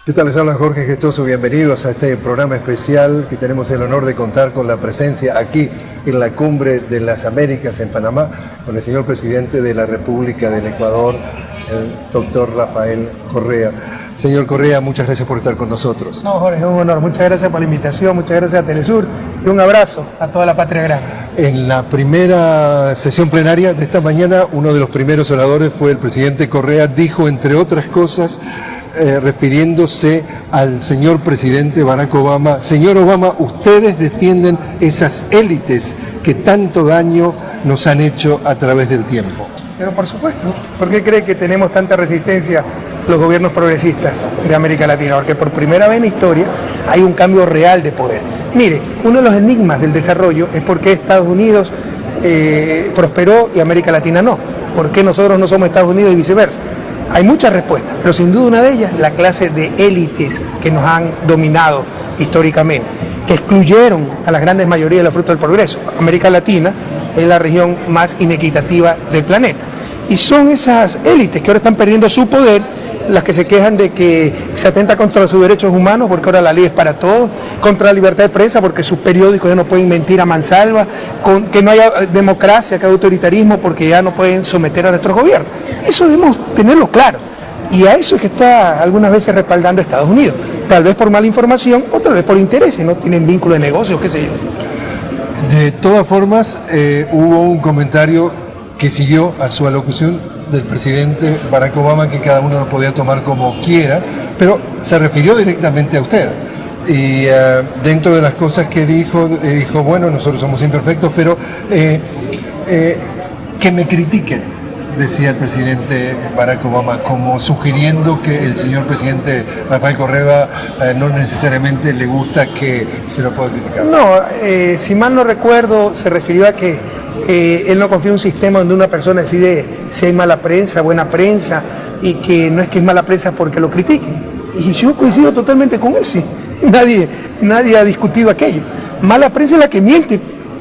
¿Qué tal? Les habla Jorge Gestoso, bienvenidos a este programa especial que tenemos el honor de contar con la presencia aquí en la Cumbre de las Américas en Panamá con el señor presidente de la República del Ecuador, el doctor Rafael Correa. Señor Correa, muchas gracias por estar con nosotros. No, Jorge, es un honor. Muchas gracias por la invitación, muchas gracias a Telesur y un abrazo a toda la patria grande. En la primera sesión plenaria de esta mañana, uno de los primeros oradores fue el presidente Correa, dijo, entre otras cosas, refiriéndose al señor presidente Barack Obama: señor Obama, ustedes defienden esas élites que tanto daño nos han hecho a través del tiempo. Pero por supuesto, ¿por qué cree que tenemos tanta resistencia los gobiernos progresistas de América Latina? Porque por primera vez en la historia hay un cambio real de poder. Mire, uno de los enigmas del desarrollo es por qué Estados Unidos prosperó y América Latina no. ¿Por qué nosotros no somos Estados Unidos y viceversa? Hay muchas respuestas, pero sin duda una de ellas, la clase de élites que nos han dominado históricamente, que excluyeron a las grandes mayorías de la fruta del progreso. América Latina es la región más inequitativa del planeta. Y son esas élites que ahora están perdiendo su poder, las que se quejan de que se atenta contra sus derechos humanos, porque ahora la ley es para todos, contra la libertad de prensa, porque sus periódicos ya no pueden mentir a mansalva, que no haya democracia, que haya autoritarismo, porque ya no pueden someter a nuestros gobiernos. Eso debemos tenerlo claro. Y a eso es que está algunas veces respaldando Estados Unidos, tal vez por mala información o tal vez por intereses, no tienen vínculo de negocios, qué sé yo. De todas formas, hubo un comentario que siguió a su alocución del presidente Barack Obama, que cada uno lo podía tomar como quiera, pero se refirió directamente a usted. Y dentro de las cosas que dijo, bueno, nosotros somos imperfectos, pero que me critiquen, decía el presidente Barack Obama, como sugiriendo que el señor presidente Rafael Correa no necesariamente le gusta que se lo pueda criticar. No, si mal no recuerdo, se refirió a que él no confía en un sistema donde una persona decide si hay mala prensa, buena prensa, y que no es que es mala prensa porque lo critiquen. Y yo coincido totalmente con él, sí. Nadie ha discutido aquello. Mala prensa es la que miente,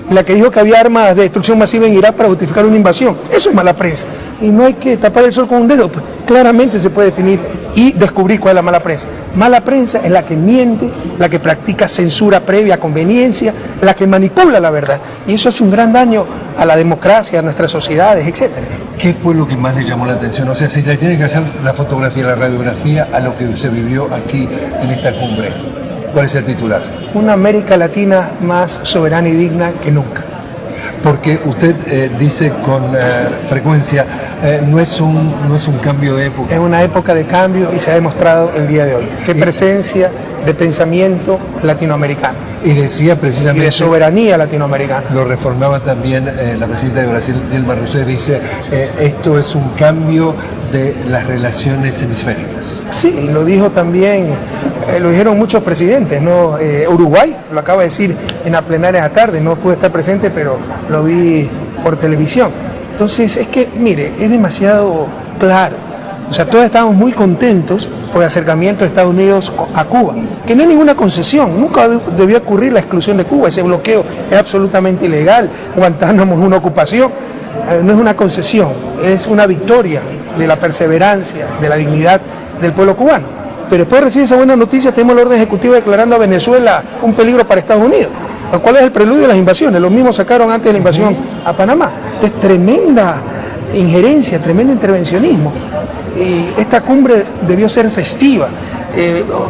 la que dijo que había armas de destrucción masiva en Irak para justificar una invasión. Eso es mala prensa. Y no hay que tapar el sol con un dedo, pues claramente se puede definir y descubrir cuál es la mala prensa. Mala prensa es la que miente, la que practica censura previa a conveniencia, la que manipula la verdad. Y eso hace un gran daño a la democracia, a nuestras sociedades, etcétera. ¿Qué fue lo que más le llamó la atención? O sea, si le tiene que hacer la fotografía, la radiografía a lo que se vivió aquí en esta cumbre, ¿cuál es el titular? Una América Latina más soberana y digna que nunca. Porque usted dice con frecuencia, no es un cambio de época. Es una época de cambio y se ha demostrado el día de hoy. Qué presencia de pensamiento latinoamericano. Y decía precisamente... Y de soberanía latinoamericana. Lo reformaba también la presidenta de Brasil, Dilma Rousseff, dice, esto es un cambio de las relaciones hemisféricas. Sí, lo dijo también, lo dijeron muchos presidentes, ¿no? Uruguay, lo acaba de decir en la plenaria de la tarde, no pude estar presente, pero lo vi por televisión. Entonces, es que, mire, es demasiado claro. O sea, todos estamos muy contentos por el acercamiento de Estados Unidos a Cuba, que no hay ninguna concesión, nunca debió ocurrir la exclusión de Cuba, ese bloqueo es absolutamente ilegal, Guantánamo es una ocupación, no es una concesión, es una victoria de la perseverancia, de la dignidad del pueblo cubano. Pero después de recibir esa buena noticia, tenemos la orden ejecutiva declarando a Venezuela un peligro para Estados Unidos, lo cual es el preludio de las invasiones, los mismos sacaron antes de la invasión a Panamá. Entonces, tremenda injerencia, tremendo intervencionismo. Y esta cumbre debió ser festiva.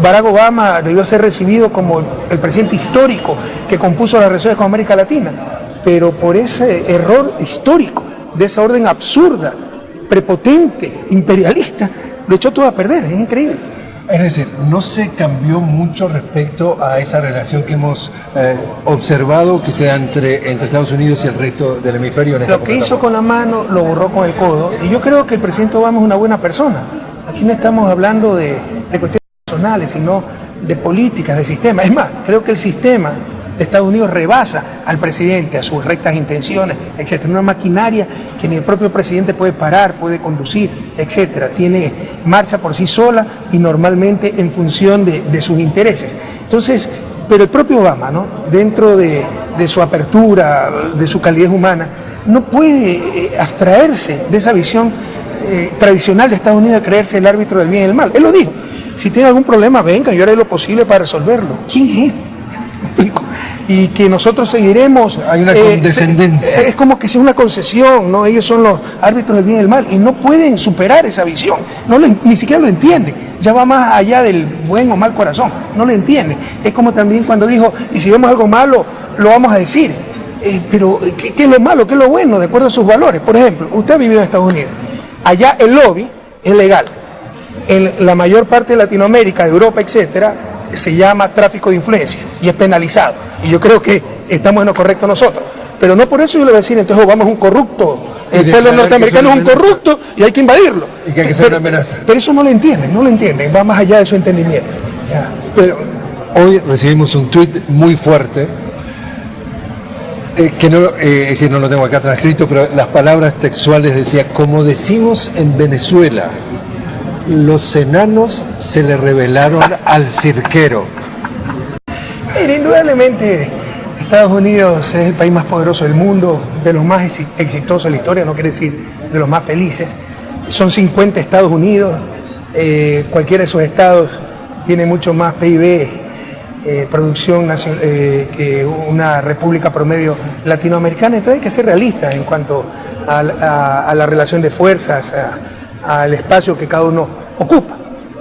Barack Obama debió ser recibido como el presidente histórico que compuso las relaciones con América Latina, pero por ese error histórico, de esa orden absurda, prepotente, imperialista, lo echó todo a perder, es increíble. Es decir, no se cambió mucho respecto a esa relación que hemos observado que sea entre Estados Unidos y el resto del hemisferio. Lo que hizo con la mano lo borró con el codo, y yo creo que el presidente Obama es una buena persona. Aquí no estamos hablando de cuestiones personales, sino de políticas, de sistemas. Es más, creo que el sistema de Estados Unidos rebasa al presidente, a sus rectas intenciones, etcétera. Una maquinaria que ni el propio presidente puede parar, puede conducir, etcétera. Tiene marcha por sí sola y normalmente en función de sus intereses. Entonces, pero el propio Obama, ¿no? Dentro de su apertura, de su calidez humana, no puede abstraerse de esa visión tradicional de Estados Unidos de creerse el árbitro del bien y el mal. Él lo dijo, si tiene algún problema vengan, yo haré lo posible para resolverlo. ¿Quién es? Y que nosotros seguiremos. Hay una condescendencia. Es como que sea una concesión, ¿no? Ellos son los árbitros del bien y el mal y no pueden superar esa visión, ni siquiera lo entienden, ya va más allá del buen o mal corazón, no lo entienden. Es como también cuando dijo, y si vemos algo malo, lo vamos a decir, pero ¿qué es lo malo, qué es lo bueno, de acuerdo a sus valores? Por ejemplo, usted ha vivido en Estados Unidos, allá el lobby es legal, en la mayor parte de Latinoamérica, de Europa, etcétera, se llama tráfico de influencia y es penalizado. Y yo creo que estamos en lo correcto nosotros. Pero no por eso yo le voy a decir, entonces Obama es un corrupto, el pueblo norteamericano es un corrupto y hay que invadirlo. Y que hay que ser una amenaza. Pero eso no lo entienden, va más allá de su entendimiento. Ya. Pero hoy recibimos un tuit muy fuerte, que no, es decir, no lo tengo acá transcrito, pero las palabras textuales decía, como decimos en Venezuela, los enanos se le rebelaron al cirquero. Mira, indudablemente Estados Unidos es el país más poderoso del mundo, de los más exitosos de la historia, no quiere decir de los más felices. Son 50 Estados Unidos, cualquiera de esos estados tiene mucho más PIB, producción nacional, que una república promedio latinoamericana. Entonces hay que ser realistas en cuanto a la relación de fuerzas, al espacio que cada uno ocupa.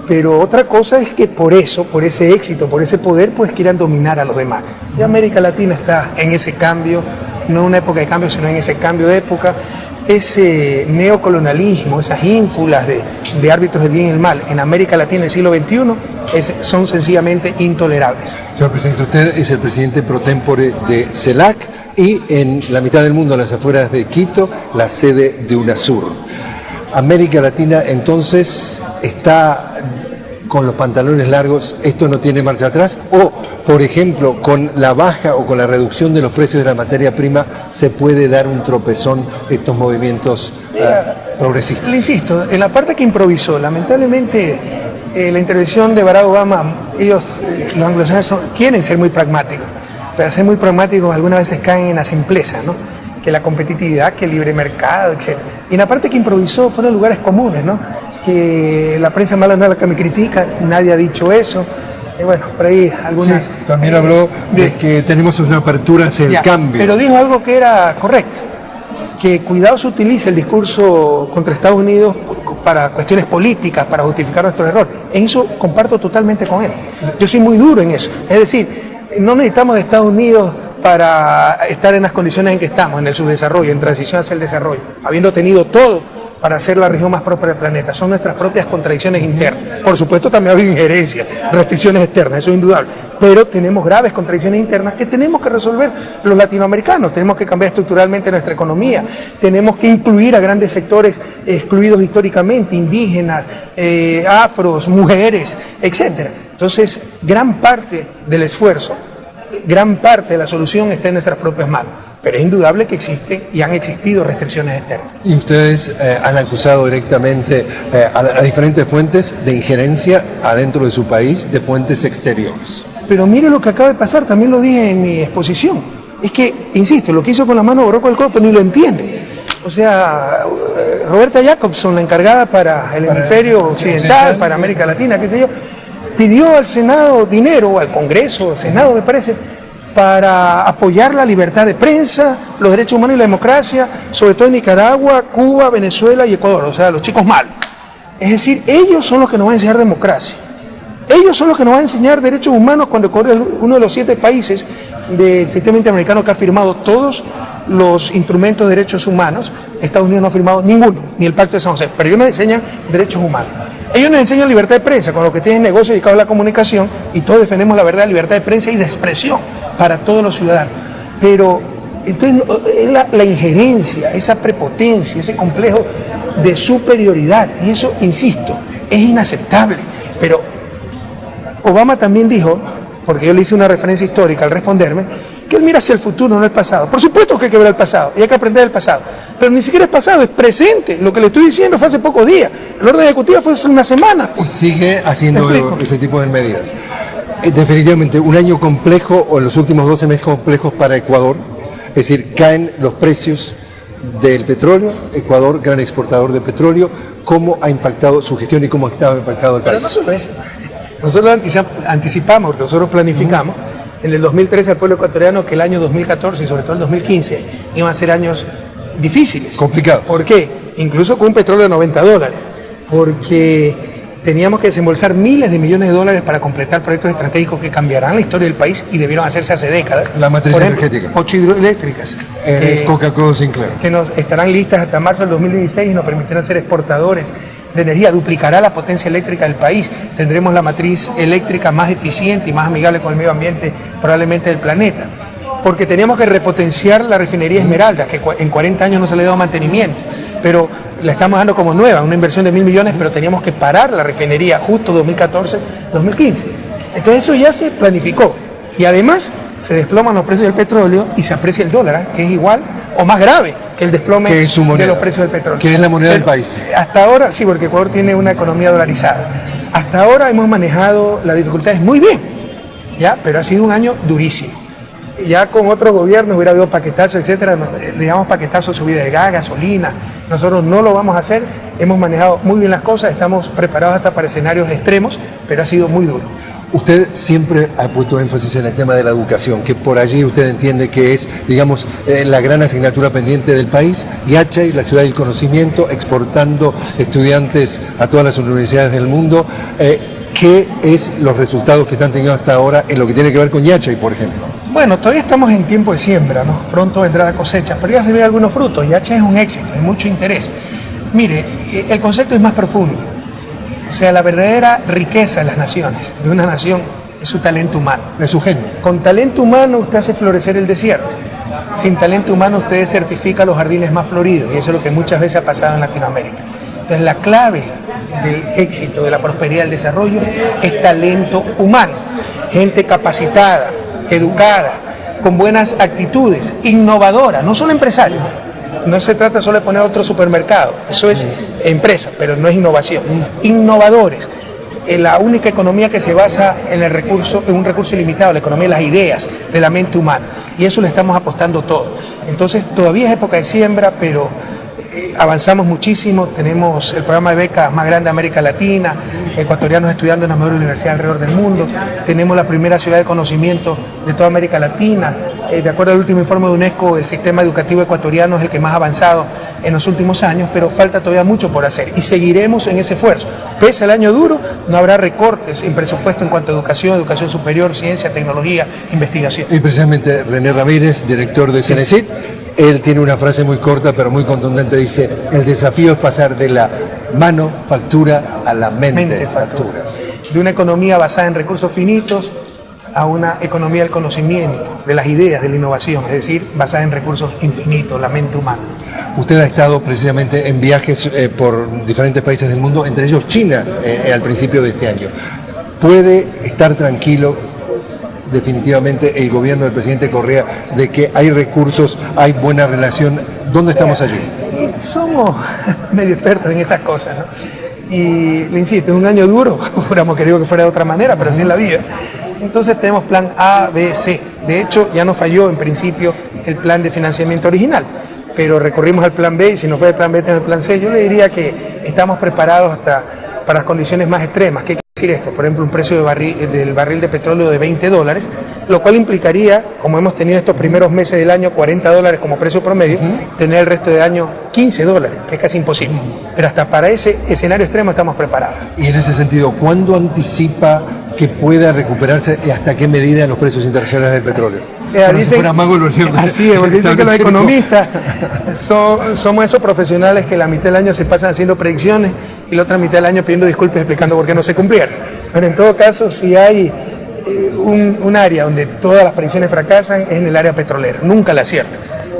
Pero otra cosa es que por ese éxito, por ese poder, pues quieran dominar a los demás. Y América Latina está en ese cambio, no en una época de cambio, sino en ese cambio de época. Ese neocolonialismo, esas ínfulas de árbitros del bien y el mal en América Latina del siglo XXI son sencillamente intolerables. Señor presidente, usted es el presidente pro tempore de CELAC y en la mitad del mundo, en las afueras de Quito, la sede de UNASUR. América Latina entonces está con los pantalones largos, esto no tiene marcha atrás, o por ejemplo con la baja o con la reducción de los precios de la materia prima se puede dar un tropezón estos movimientos progresistas. Le insisto, en la parte que improvisó, lamentablemente la intervención de Barack Obama, ellos, los anglosajones, quieren ser muy pragmáticos, pero ser muy pragmáticos algunas veces caen en la simpleza, ¿no? Que la competitividad, que el libre mercado, etc. Y en la parte que improvisó fueron lugares comunes, ¿no? Que la prensa mala no es la que me critica, nadie ha dicho eso. Y bueno, por ahí algunas... Sí, también habló de que tenemos una apertura hacia el cambio. Pero dijo algo que era correcto, que cuidado se utilice el discurso contra Estados Unidos para cuestiones políticas, para justificar nuestros errores. En eso comparto totalmente con él. Yo soy muy duro en eso. Es decir, no necesitamos de Estados Unidos para estar en las condiciones en que estamos, en el subdesarrollo, en transición hacia el desarrollo, habiendo tenido todo para ser la región más próspera del planeta. Son nuestras propias contradicciones internas. Por supuesto también ha habido injerencias, restricciones externas, eso es indudable, pero tenemos graves contradicciones internas que tenemos que resolver los latinoamericanos. Tenemos que cambiar estructuralmente nuestra economía, tenemos que incluir a grandes sectores excluidos históricamente, indígenas, afros, mujeres, etc. Entonces, gran parte del esfuerzo, gran parte de la solución está en nuestras propias manos, pero es indudable que existen y han existido restricciones externas. Y ustedes han acusado directamente a diferentes fuentes de injerencia adentro de su país, de fuentes exteriores. Pero mire lo que acaba de pasar, también lo dije en mi exposición. Es que, insisto, lo que hizo con la mano borró con el codo, pero ni lo entiende. O sea, Roberta Jacobson, la encargada para el hemisferio occidental, para América Latina, qué sé yo, pidió al Senado dinero, o al Congreso, al Senado me parece, para apoyar la libertad de prensa, los derechos humanos y la democracia, sobre todo en Nicaragua, Cuba, Venezuela y Ecuador, o sea, los chicos malos. Es decir, ellos son los que nos van a enseñar democracia. Ellos son los que nos van a enseñar derechos humanos cuando Ecuador es uno de los 7 países del sistema interamericano que ha firmado todos los instrumentos de derechos humanos. Estados Unidos no ha firmado ninguno, ni el Pacto de San José, pero ellos nos enseñan derechos humanos. Ellos nos enseñan libertad de prensa, con lo que tienen negocios dedicados a la comunicación, y todos defendemos la verdad, libertad de prensa y de expresión para todos los ciudadanos. Pero entonces la injerencia, esa prepotencia, ese complejo de superioridad, y eso, insisto, es inaceptable. Pero Obama también dijo, porque yo le hice una referencia histórica al responderme, que él mira hacia el futuro, no el pasado. Por supuesto que hay que ver el pasado y hay que aprender del pasado, pero ni siquiera es pasado, es presente. Lo que le estoy diciendo fue hace pocos días, el orden ejecutivo fue hace una semana. Y sigue haciendo ese tipo de medidas. Definitivamente, un año complejo, o los últimos 12 meses complejos para Ecuador, es decir, caen los precios del petróleo, Ecuador, gran exportador de petróleo, ¿cómo ha impactado su gestión y cómo ha estado impactado el país? Pero no solo eso, nosotros anticipamos, nosotros planificamos en el 2013 al pueblo ecuatoriano que el año 2014 y sobre todo el 2015 iban a ser años difíciles. Complicados. ¿Por qué? Incluso con un petróleo de $90, porque teníamos que desembolsar miles de millones de dólares para completar proyectos estratégicos que cambiarán la historia del país y debieron hacerse hace décadas. La matriz por ejemplo, energética. 8 hidroeléctricas. Coca-Cola Sinclair. Que estarán listas hasta marzo del 2016 y nos permitirán ser exportadores de energía. Duplicará la potencia eléctrica del país. Tendremos la matriz eléctrica más eficiente y más amigable con el medio ambiente probablemente del planeta. Porque teníamos que repotenciar la refinería Esmeraldas, que en 40 años no se le dio mantenimiento, pero la estamos dando como nueva, una inversión de 1.000 millones, pero teníamos que parar la refinería justo 2014-2015. Entonces eso ya se planificó. Y además se desploman los precios del petróleo y se aprecia el dólar, que es igual o más grave que el desplome de los precios del petróleo. Que es la moneda del país. Hasta ahora, sí, porque Ecuador tiene una economía dolarizada. Hasta ahora hemos manejado las dificultades muy bien, ¿ya? Pero ha sido un año durísimo. Ya con otros gobiernos hubiera habido paquetazos, etcétera, le llamamos paquetazos, subida de gas, gasolina. Nosotros no lo vamos a hacer, hemos manejado muy bien las cosas, estamos preparados hasta para escenarios extremos, pero ha sido muy duro. Usted siempre ha puesto énfasis en el tema de la educación, que por allí usted entiende que es, digamos, la gran asignatura pendiente del país. Yachay, la ciudad del conocimiento, exportando estudiantes a todas las universidades del mundo. ¿Qué es los resultados que están teniendo hasta ahora en lo que tiene que ver con Yachay, por ejemplo? Bueno, todavía estamos en tiempo de siembra, ¿no? Pronto vendrá la cosecha, pero ya se ven algunos frutos. Yachay es un éxito, hay mucho interés. Mire, el concepto es más profundo. O sea, la verdadera riqueza de las naciones, de una nación, es su talento humano. Es su gente. Con talento humano usted hace florecer el desierto. Sin talento humano usted certifica los jardines más floridos, y eso es lo que muchas veces ha pasado en Latinoamérica. Entonces la clave del éxito, de la prosperidad, del desarrollo, es talento humano. Gente capacitada, educada, con buenas actitudes, innovadora, no solo empresarios. No se trata solo de poner otro supermercado, eso es empresa, pero no es innovación. Innovadores, la única economía que se basa en el recurso, en un recurso ilimitado, la economía de las ideas, de la mente humana, y eso le estamos apostando todo. Entonces todavía es época de siembra, pero avanzamos muchísimo, tenemos el programa de becas más grande de América Latina, ecuatorianos estudiando en las mejores universidades alrededor del mundo, tenemos la primera ciudad de conocimiento de toda América Latina, de acuerdo al último informe de UNESCO, el sistema educativo ecuatoriano es el que más ha avanzado en los últimos años, pero falta todavía mucho por hacer y seguiremos en ese esfuerzo. Pese al año duro, no habrá recortes en presupuesto en cuanto a educación superior, ciencia, tecnología, investigación. Y precisamente René Ramírez, director de Cenecit, él tiene una frase muy corta pero muy contundente, dice: el desafío es pasar de la manufactura a la mentefactura. De una economía basada en recursos finitos a una economía del conocimiento, de las ideas, de la innovación, es decir, basada en recursos infinitos, la mente humana. Usted ha estado precisamente en viajes por diferentes países del mundo, entre ellos China, al principio de este año. ¿Puede estar tranquilo definitivamente el gobierno del presidente Correa de que hay recursos, hay buena relación? ¿Dónde estamos allí? Somos medio expertos en estas cosas, ¿no? Y le insisto, es un año duro, hubiéramos querido que fuera de otra manera, pero así es la vida. Entonces tenemos plan A, B, C. De hecho, ya nos falló en principio el plan de financiamiento original, pero recorrimos al plan B y si no fue el plan B, tenemos el plan C. Yo le diría que estamos preparados hasta para las condiciones más extremas. ¿Qué quiere decir esto? Por ejemplo, un precio del barril de petróleo de $20, lo cual implicaría, como hemos tenido estos primeros meses del año, $40 como precio promedio, tener el resto del año $15, que es casi imposible. Pero hasta para ese escenario extremo estamos preparados. Y en ese sentido, ¿cuándo anticipa que pueda recuperarse y hasta qué medida los precios internacionales del petróleo? Dicen, así es, porque dicen que los economistas somos esos profesionales que la mitad del año se pasan haciendo predicciones y la otra mitad del año pidiendo disculpas explicando por qué no se cumplieron. Pero en todo caso, si hay un área donde todas las predicciones fracasan, es en el área petrolera, nunca la acierta.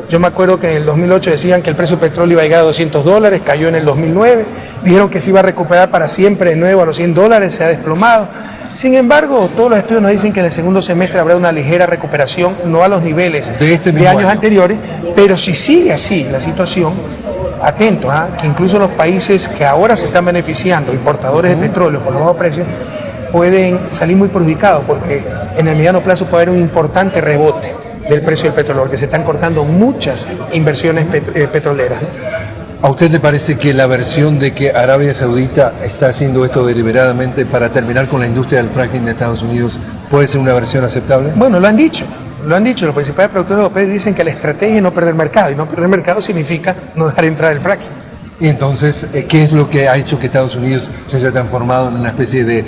Yo me acuerdo que en el 2008 decían que el precio del petróleo iba a llegar a $200, cayó en el 2009, dijeron que se iba a recuperar para siempre de nuevo a los $100, se ha desplomado. Sin embargo, todos los estudios nos dicen que en el segundo semestre habrá una ligera recuperación, no a los niveles de años anteriores, pero si sigue así la situación, atentos, que incluso los países que ahora se están beneficiando, importadores de petróleo por los bajos precios, pueden salir muy perjudicados porque en el mediano plazo puede haber un importante rebote del precio del petróleo, porque se están cortando muchas inversiones petroleras. ¿A usted le parece que la versión de que Arabia Saudita está haciendo esto deliberadamente para terminar con la industria del fracking de Estados Unidos puede ser una versión aceptable? Bueno, lo han dicho, los principales productores europeos dicen que la estrategia es no perder mercado, y no perder mercado significa no dejar entrar el fracking. Y entonces, ¿qué es lo que ha hecho que Estados Unidos se haya transformado en una especie de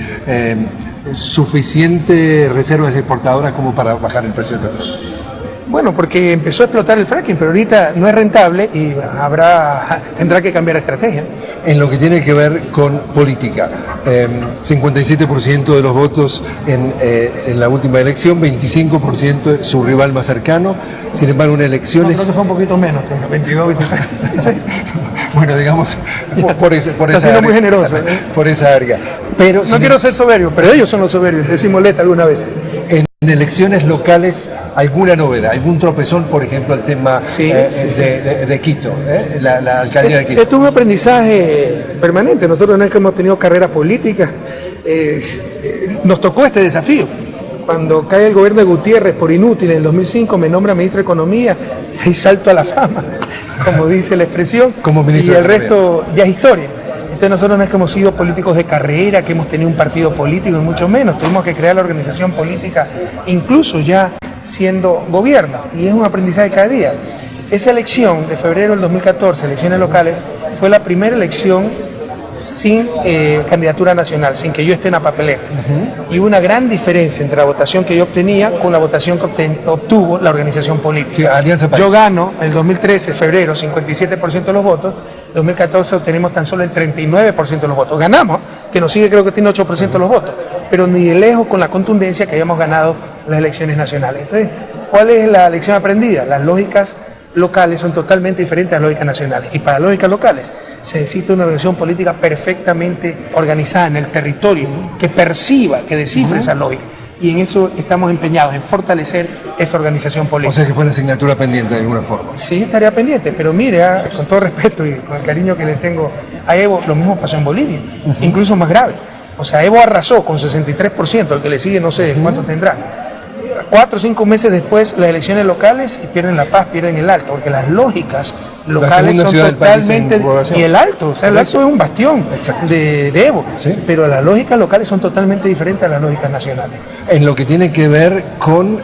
suficiente reservas exportadoras como para bajar el precio del petróleo? Bueno, porque empezó a explotar el fracking, pero ahorita no es rentable y tendrá que cambiar de estrategia. En lo que tiene que ver con política, 57% de los votos en la última elección, 25% su rival más cercano. Sin embargo, en elecciones... No, creo que fue un poquito menos, 22, 23. Bueno, digamos, por esa área. Muy generoso. Por esa área. Pero, no quiero ser soberbio, pero ellos son los soberbios, decimos Leta alguna vez. En elecciones locales, ¿alguna novedad? ¿Algún tropezón, por ejemplo, el tema de Quito, la alcaldía de Quito? Esto es un aprendizaje permanente. Nosotros no es que hemos tenido carrera política, nos tocó este desafío. Cuando cae el gobierno de Gutiérrez por inútil en el 2005, me nombra ministro de Economía y salto a la fama, como dice la expresión, como ministro y el resto ya es historia. Entonces nosotros no es que hemos sido políticos de carrera, que hemos tenido un partido político, y mucho menos. Tuvimos que crear la organización política, incluso ya siendo gobierno, y es un aprendizaje cada día. Esa elección de febrero del 2014, elecciones locales, fue la primera elección sin candidatura nacional, sin que yo esté en la papelera. Y hubo una gran diferencia entre la votación que yo obtenía con la votación que obtuvo la organización política. Sí, Alianza País. Yo gano en el 2013, febrero, 57% de los votos. En 2014 obtenemos tan solo el 39% de los votos. Ganamos, que nos sigue creo que tiene 8% de los votos, pero ni de lejos con la contundencia que habíamos ganado las elecciones nacionales. Entonces, ¿cuál es la lección aprendida? Las lógicas locales son totalmente diferentes a las lógicas nacionales, y para lógicas locales se necesita una organización política perfectamente organizada en el territorio, que perciba, que descifre esa lógica, y en eso estamos empeñados, en fortalecer esa organización política. O sea que fue la asignatura pendiente de alguna forma. Sí, estaría pendiente, pero mire, con todo respeto y con el cariño que le tengo a Evo, lo mismo pasó en Bolivia, incluso más grave. O sea, Evo arrasó con 63%, el que le sigue no sé cuánto tendrá. 4 o 5 meses después las elecciones locales y pierden La Paz, pierden el Alto, porque las lógicas locales son totalmente... Y el Alto, o sea, el Alto es un bastión de Evo, ¿sí? Pero las lógicas locales son totalmente diferentes a las lógicas nacionales. En lo que tiene que ver con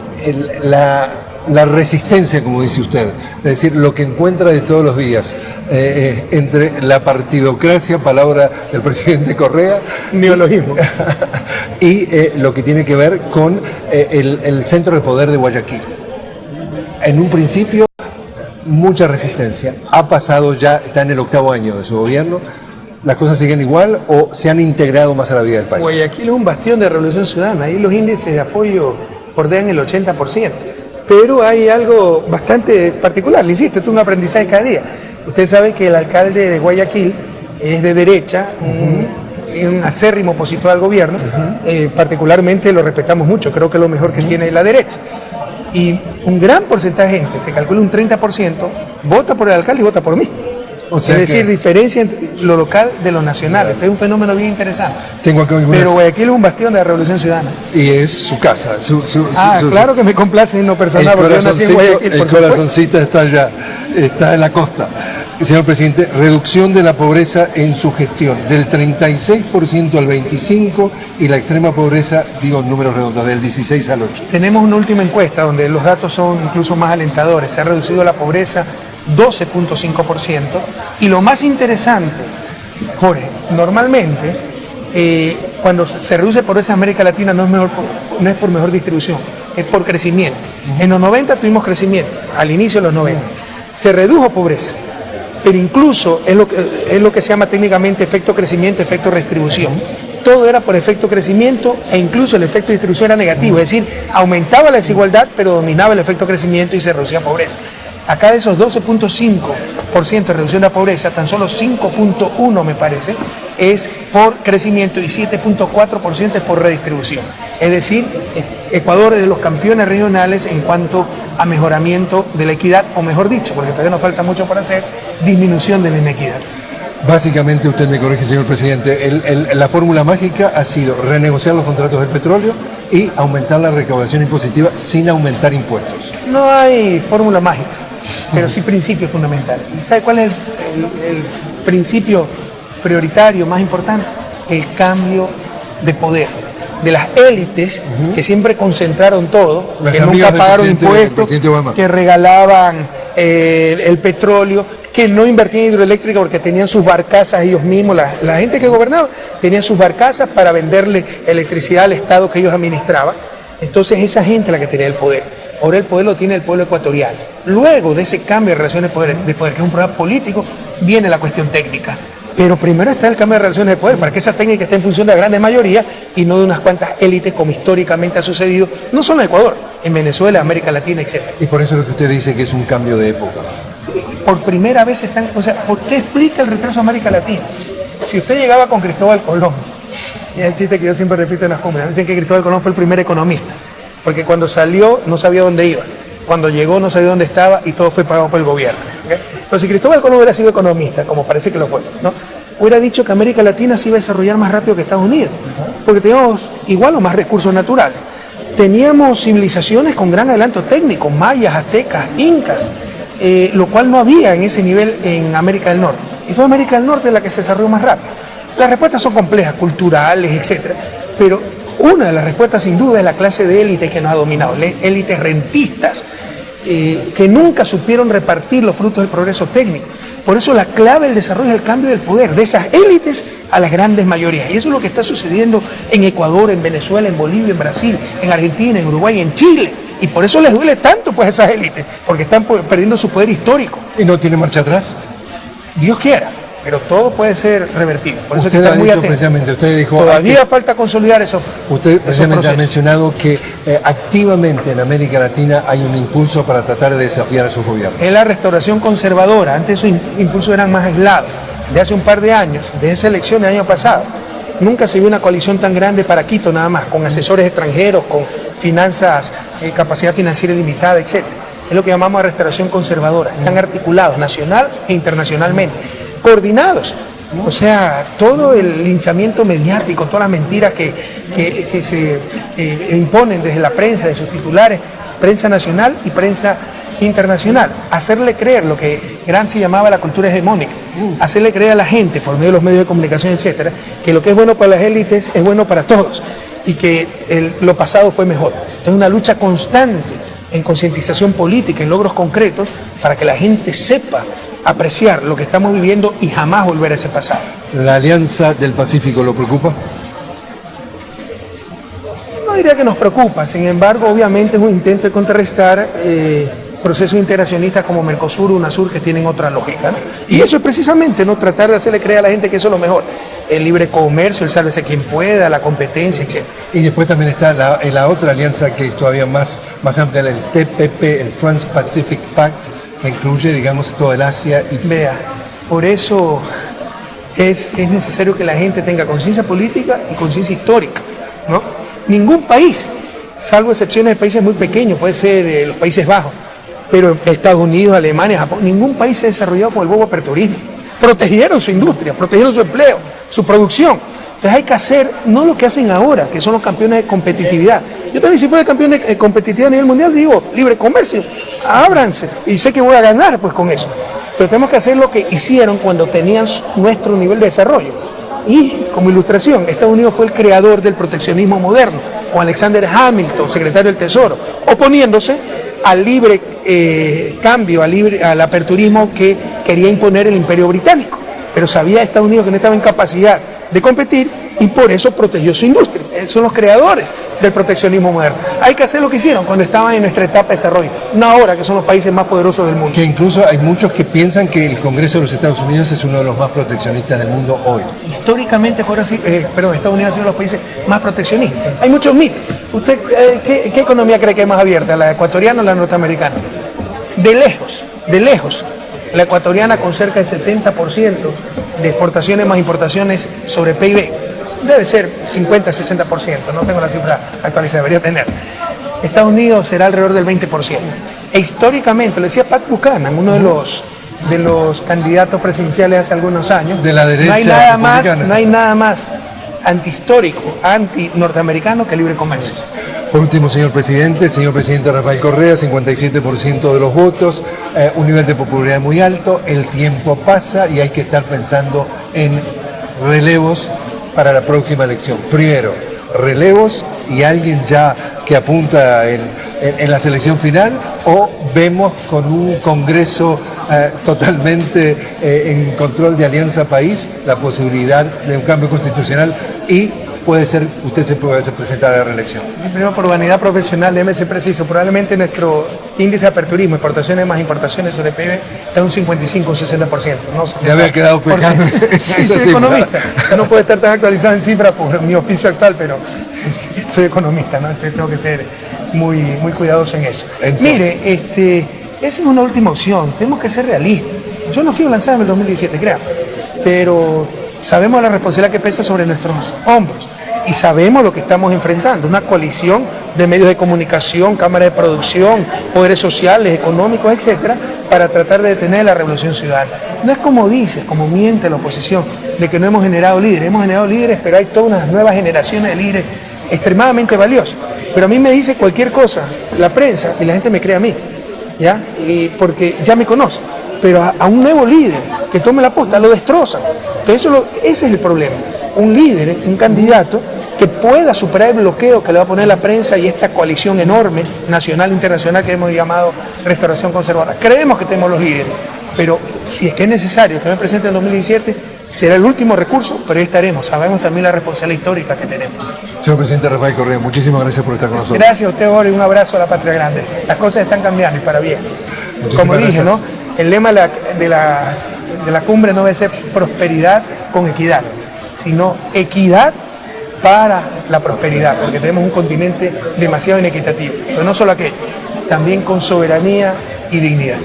la resistencia, como dice usted, es decir, lo que encuentra de todos los días entre la partidocracia, palabra del presidente Correa, neologismo, y lo que tiene que ver con el centro de poder de Guayaquil. En un principio, mucha resistencia. Ha pasado ya, está en el 8º año de su gobierno. ¿Las cosas siguen igual o se han integrado más a la vida del país? Guayaquil es un bastión de revolución ciudadana. Ahí los índices de apoyo bordean el 80%. Pero hay algo bastante particular, le insisto, esto es un aprendizaje cada día. Usted sabe que el alcalde de Guayaquil es de derecha, un acérrimo opositor al gobierno, particularmente lo respetamos mucho, creo que es lo mejor que tiene la derecha. Y un gran porcentaje de gente, se calcula un 30%, vota por el alcalde y vota por mí. O sea, es decir, diferencia entre lo local de lo nacional. Este es un fenómeno bien interesante. Pero Guayaquil es un bastión de la revolución ciudadana. Y es su casa. Claro que me complace en lo personal, porque yo nací en Guayaquil. El corazoncito está allá, está en la costa. Señor presidente, reducción de la pobreza en su gestión, del 36% al 25%, y la extrema pobreza, digo números redondos, del 16 al 8%. Tenemos una última encuesta donde los datos son incluso más alentadores. Se ha reducido la pobreza 12.5%, y lo más interesante, Jorge, normalmente cuando se reduce pobreza en América Latina no es por mejor distribución, es por crecimiento. En los 90 tuvimos crecimiento, al inicio de los 90, se redujo pobreza, pero incluso es lo que se llama técnicamente efecto crecimiento, efecto redistribución. Todo era por efecto crecimiento, e incluso el efecto distribución era negativo, es decir, aumentaba la desigualdad, pero dominaba el efecto crecimiento y se reducía pobreza. Acá de esos 12.5% de reducción de la pobreza, tan solo 5.1 me parece, es por crecimiento y 7.4% es por redistribución. Es decir, Ecuador es de los campeones regionales en cuanto a mejoramiento de la equidad, o mejor dicho, porque todavía nos falta mucho por hacer, disminución de la inequidad. Básicamente, usted me corrige, señor presidente, la fórmula mágica ha sido renegociar los contratos del petróleo y aumentar la recaudación impositiva sin aumentar impuestos. No hay fórmula mágica, pero sí principios fundamentales. ¿Y sabe cuál es el principio prioritario más importante? El cambio de poder. De las élites que siempre concentraron todo, que nunca pagaron impuestos, que regalaban el petróleo, que no invertían en hidroeléctrica porque tenían sus barcazas ellos mismos, la gente que gobernaba tenía sus barcazas para venderle electricidad al Estado que ellos administraban. Entonces esa gente es la que tenía el poder. Ahora el poder lo tiene el pueblo ecuatoriano. Luego de ese cambio de relaciones de poder, que es un problema político, viene la cuestión técnica. Pero primero está el cambio de relaciones de poder, para que esa técnica esté en función de la gran mayoría y no de unas cuantas élites, como históricamente ha sucedido, no solo en Ecuador, en Venezuela, América Latina, etc. Y por eso es lo que usted dice que es un cambio de época. Sí, por primera vez están, o sea, ¿por qué explica el retraso de América Latina? Si usted llegaba con Cristóbal Colón, y es el chiste que yo siempre repito en las cumbres, dicen que Cristóbal Colón fue el primer economista, porque cuando salió no sabía dónde iba, cuando llegó no sabía dónde estaba y todo fue pagado por el gobierno. ¿Okay? Pero si Cristóbal Colón hubiera sido economista, como parece que lo fue, ¿no?, hubiera dicho que América Latina se iba a desarrollar más rápido que Estados Unidos, porque teníamos igual o más recursos naturales. Teníamos civilizaciones con gran adelanto técnico, mayas, aztecas, incas, lo cual no había en ese nivel en América del Norte. Y fue América del Norte la que se desarrolló más rápido. Las respuestas son complejas, culturales, etc. Pero una de las respuestas sin duda es la clase de élite que nos ha dominado, élites rentistas, que nunca supieron repartir los frutos del progreso técnico. Por eso la clave del desarrollo es el cambio del poder, de esas élites a las grandes mayorías. Y eso es lo que está sucediendo en Ecuador, en Venezuela, en Bolivia, en Brasil, en Argentina, en Uruguay, en Chile. Y por eso les duele tanto pues a esas élites, porque están perdiendo su poder histórico. ¿Y no tiene marcha atrás? Dios quiera, pero todo puede ser revertido. Por eso usted hay que estar muy dicho atento. precisamente, usted dijo... Todavía falta consolidar eso. Usted precisamente ha mencionado que activamente en América Latina hay un impulso para tratar de desafiar a sus gobiernos. Es la restauración conservadora. Antes esos impulsos eran más aislados. De hace un par de años, de esa elección del año pasado, nunca se vio una coalición tan grande para Quito nada más, con asesores extranjeros, con finanzas, capacidad financiera ilimitada, etc. Es lo que llamamos restauración conservadora. Están articulados nacional e internacionalmente, coordinados. O sea, todo el linchamiento mediático, todas las mentiras que se imponen desde la prensa, de sus titulares, prensa nacional y prensa internacional, hacerle creer lo que Gramsci llamaba la cultura hegemónica, hacerle creer a la gente por medio de los medios de comunicación, etcétera, que lo que es bueno para las élites es bueno para todos y que lo pasado fue mejor. Entonces, una lucha constante en concientización política, en logros concretos, para que la gente sepa apreciar lo que estamos viviendo y jamás volver a ese pasado. ¿La Alianza del Pacífico lo preocupa? No diría que nos preocupa, sin embargo, obviamente es un intento de contrarrestar procesos integracionistas como Mercosur, UNASUR, que tienen otra lógica, ¿no? Y eso es precisamente, ¿no?, tratar de hacerle creer a la gente que eso es lo mejor. El libre comercio, el sálvese quien pueda, la competencia, etc. Y después también está la otra alianza que es todavía más amplia, el TPP, el Trans-Pacific Pact, que incluye, digamos, todo el Asia. Vea, por eso es necesario que la gente tenga conciencia política y conciencia histórica, ¿no? Ningún país, salvo excepciones de países muy pequeños, puede ser los Países Bajos, pero Estados Unidos, Alemania, Japón, ningún país se ha desarrollado con el bobo aperturismo. Protegieron su industria, protegieron su empleo, su producción. Entonces hay que hacer, no lo que hacen ahora, que son los campeones de competitividad. Yo también, si fuera campeón de competitividad a nivel mundial, digo, libre comercio, ábranse, y sé que voy a ganar pues con eso. Pero tenemos que hacer lo que hicieron cuando tenían nuestro nivel de desarrollo. Y como ilustración, Estados Unidos fue el creador del proteccionismo moderno, con Alexander Hamilton, secretario del Tesoro, oponiéndose al libre cambio, al aperturismo que quería imponer el Imperio Británico. Pero sabía Estados Unidos que no estaba en capacidad de competir y por eso protegió su industria. Son los creadores del proteccionismo moderno. Hay que hacer lo que hicieron cuando estaban en nuestra etapa de desarrollo, no ahora que son los países más poderosos del mundo. Que incluso hay muchos que piensan que el Congreso de los Estados Unidos es uno de los más proteccionistas del mundo hoy. Históricamente, Estados Unidos ha sido los países más proteccionistas. Hay muchos mitos. ¿Usted qué economía cree que es más abierta, la ecuatoriana o la norteamericana? De lejos. La ecuatoriana con cerca del 70% de exportaciones más importaciones sobre PIB. Debe ser 50-60%, no tengo la cifra actualizada, debería tener. Estados Unidos será alrededor del 20%. E históricamente, lo decía Pat Buchanan, uno de los candidatos presidenciales hace algunos años, de la derecha no hay nada más antihistórico, anti-norteamericano que el libre comercio. Por último, señor presidente, el señor presidente Rafael Correa, 57% de los votos, un nivel de popularidad muy alto, el tiempo pasa y hay que estar pensando en relevos para la próxima elección. Primero, relevos y alguien ya que apunta en la selección final, o vemos con un Congreso totalmente en control de Alianza País la posibilidad de un cambio constitucional y puede ser, usted se puede presentar a la reelección. Primero, por vanidad profesional, déjeme ser preciso, probablemente nuestro índice de aperturismo, importaciones más importaciones sobre PIB, está un 55 o 60%. No, ya había quedado pecando. Soy economista, no puedo estar tan actualizado en cifras por mi oficio actual, pero soy economista, ¿no? Entonces tengo que ser muy cuidadoso en eso. Entonces, mire, esa es una última opción, tenemos que ser realistas. Yo no quiero lanzarme en el 2017, créanme, pero sabemos la responsabilidad que pesa sobre nuestros hombros y sabemos lo que estamos enfrentando, una coalición de medios de comunicación, cámaras de producción, poderes sociales, económicos, etcétera, para tratar de detener la revolución ciudadana. No es como dice, como miente la oposición, de que no hemos generado líderes, pero hay todas unas nuevas generaciones de líderes extremadamente valiosos. Pero a mí me dice cualquier cosa la prensa y la gente me cree a mí, ¿ya? Porque ya me conoce. Pero a un nuevo líder que tome la posta lo destrozan. Entonces ese es el problema. Un líder, un candidato que pueda superar el bloqueo que le va a poner la prensa y esta coalición enorme, nacional e internacional, que hemos llamado Restauración Conservadora. Creemos que tenemos los líderes, pero si es que es necesario que me presente en 2017, será el último recurso, pero ahí estaremos. Sabemos también la responsabilidad histórica que tenemos. Señor presidente Rafael Correa, muchísimas gracias por estar con nosotros. Gracias a usted, Oro, y un abrazo a la patria grande. Las cosas están cambiando y para bien. Como dije, ¿no? El lema de la cumbre no debe ser prosperidad con equidad, sino equidad para la prosperidad, porque tenemos un continente demasiado inequitativo. Pero no solo aquello, también con soberanía y dignidad.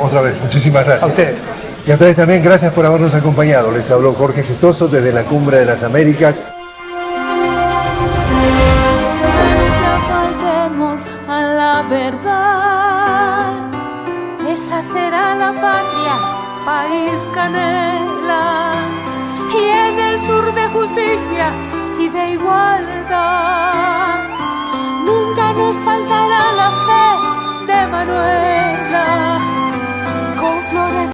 Otra vez, muchísimas gracias. A ustedes. Y a ustedes también, gracias por habernos acompañado. Les habló Jorge Gestoso desde la Cumbre de las Américas. Nunca faltemos a la verdad. Esa será la patria, país canela, y en el sur de justicia y de igualdad. Nunca nos faltará la fe de Manuela.